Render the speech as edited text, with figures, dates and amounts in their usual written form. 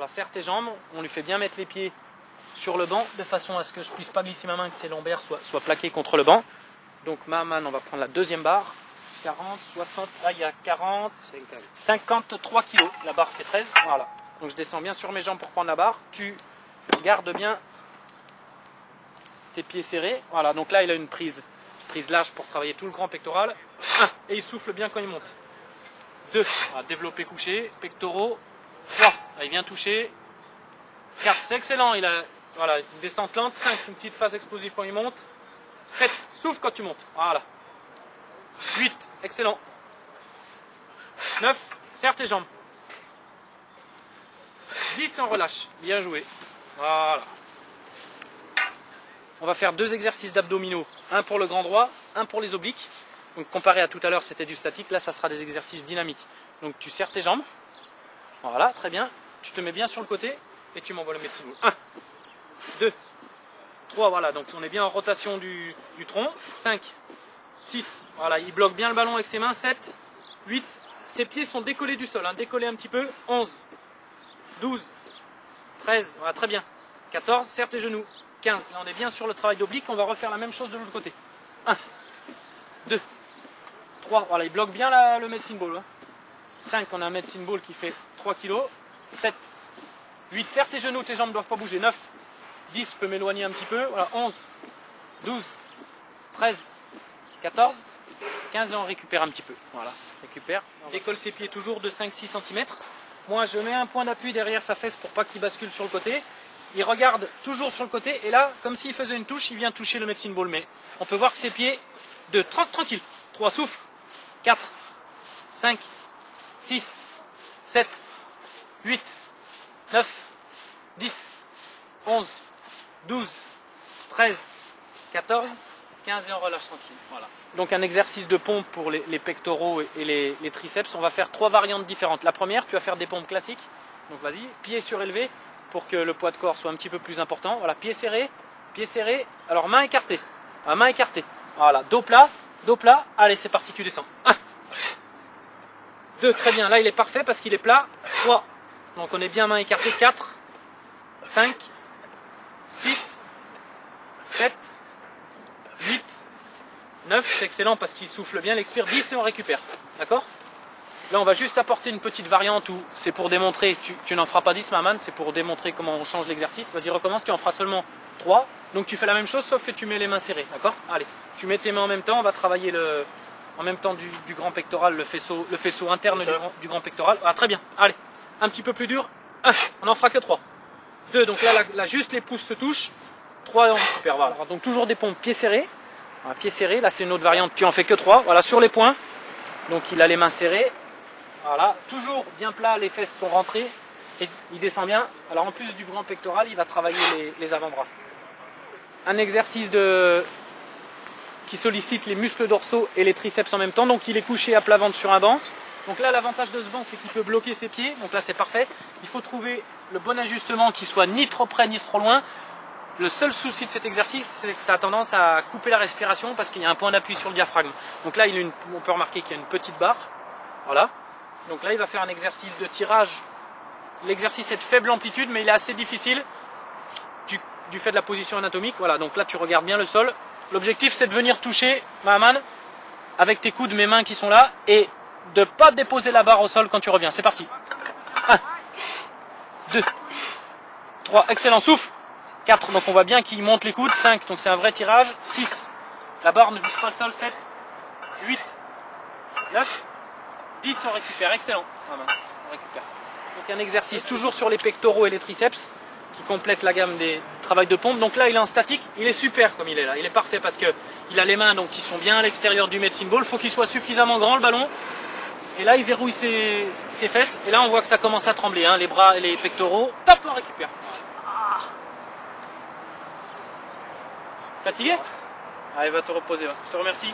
Alors serre tes jambes, on lui fait bien mettre les pieds sur le banc de façon à ce que je puisse pas glisser ma main, que ses lombaires soient plaqués contre le banc. Donc ma main, on va prendre la deuxième barre. 40, 60, là il y a 40, 53 kg. La barre fait 13, voilà. Donc je descends bien sur mes jambes pour prendre la barre. Tu gardes bien tes pieds serrés. Voilà, donc là il a une prise large pour travailler tout le grand pectoral. 1, et il souffle bien quand il monte. 2, développer couché, pectoraux. 3, il vient toucher. 4, c'est excellent, il a voilà, une descente lente. 5, une petite phase explosive quand il monte. 7, souffle quand tu montes. Voilà. 8, excellent. 9, serre tes jambes. 10, on relâche. Bien joué. Voilà. On va faire 2 exercices d'abdominaux. Un pour le grand droit, un pour les obliques. Donc comparé à tout à l'heure, c'était du statique. Là, ça sera des exercices dynamiques. Donc tu serres tes jambes. Voilà, très bien. Tu te mets bien sur le côté et tu m'envoies le medicine ball. 1, 2, 3, voilà. Donc on est bien en rotation du tronc. 5, 6, voilà. Il bloque bien le ballon avec ses mains. 7, 8, ses pieds sont décollés du sol. Hein. Décollés un petit peu. 11, 12, 13, voilà, très bien. 14, serre tes genoux. 15, là on est bien sur le travail d'oblique. On va refaire la même chose de l'autre côté. 1, 2, 3, voilà. Il bloque bien le medicine ball. Hein. 5, on a un medicine ball qui fait 3 kg. 7, 8, serre tes genoux, tes jambes ne doivent pas bouger. 9, 10, je peux m'éloigner un petit peu. Voilà, 11, 12, 13, 14, 15 et on récupère un petit peu. Voilà, récupère. On décolle ses pieds toujours de 5-6 cm. Moi, je mets un point d'appui derrière sa fesse pour pas qu'il bascule sur le côté. Il regarde toujours sur le côté et là, comme s'il faisait une touche, il vient toucher le medicine ball. Mais on peut voir que ses pieds, 2, tranquille. 3, souffle. 4, 5, 6, 7, 8, 9, 10, 11, 12, 13, 14, 15 et on relâche tranquille. Voilà. Donc un exercice de pompe pour les pectoraux et les triceps. On va faire 3 variantes différentes. La première, tu vas faire des pompes classiques. Donc vas-y, pieds surélevés pour que le poids de corps soit un petit peu plus important. Voilà, pieds serrés. Alors main écartée. Main écartée. Voilà, dos plat. Allez, c'est parti, tu descends. 1, 2, très bien. Là, il est parfait parce qu'il est plat. 3. Donc on est bien main écartée. 4, 5, 6, 7, 8, 9, c'est excellent parce qu'il souffle bien, il expire. 10 et on récupère. D'accord? Là, on va juste apporter une petite variante où c'est pour démontrer, tu n'en feras pas 10, Maman, c'est pour démontrer comment on change l'exercice. Vas-y, recommence, tu en feras seulement 3. Donc tu fais la même chose sauf que tu mets les mains serrées. D'accord? Allez, tu mets tes mains en même temps, on va travailler en même temps du grand pectoral, le faisceau interne du grand pectoral. Ah, très bien. Allez, un petit peu plus dur. 1, on n'en fera que 3. 2, donc là, juste les pouces se touchent. 3, on récupère. Voilà. Donc toujours des pompes pieds serrés. Voilà, pieds serrés, là c'est une autre variante, tu en fais que 3. Voilà, sur les poings. Donc il a les mains serrées. Voilà, toujours bien plat, les fesses sont rentrées. Et il descend bien. Alors en plus du grand pectoral, il va travailler les avant-bras. Un exercice qui sollicite les muscles dorsaux et les triceps en même temps. Donc il est couché à plat ventre sur un banc. Donc là, l'avantage de ce banc, c'est qu'il peut bloquer ses pieds. Donc là, c'est parfait. Il faut trouver le bon ajustement qui soit ni trop près ni trop loin. Le seul souci de cet exercice, c'est que ça a tendance à couper la respiration parce qu'il y a un point d'appui sur le diaphragme. Donc là, on peut remarquer qu'il y a une petite barre. Voilà. Donc là, il va faire un exercice de tirage. L'exercice est de faible amplitude, mais il est assez difficile du fait de la position anatomique. Voilà. Donc là, tu regardes bien le sol. L'objectif, c'est de venir toucher, Mahaman, avec tes coudes, mes mains qui sont là, et de ne pas déposer la barre au sol quand tu reviens. C'est parti. 1, 2, 3, excellent, souffle. 4, donc on voit bien qu'il monte les coudes. 5, donc c'est un vrai tirage. 6, la barre ne touche pas le sol. 7, 8, 9, 10, on récupère. Excellent. On récupère. Donc un exercice toujours sur les pectoraux et les triceps qui complète la gamme des travails de pompe. Donc là, il est en statique. Il est super comme il est là. Il est parfait parce qu'il a les mains donc, qui sont bien à l'extérieur du medicine ball. Il faut qu'il soit suffisamment grand le ballon. Et là, il verrouille ses fesses. Et là, on voit que ça commence à trembler. Hein, les bras et les pectoraux. Top, on récupère. Fatigué? Allez, va te reposer. Va. Je te remercie.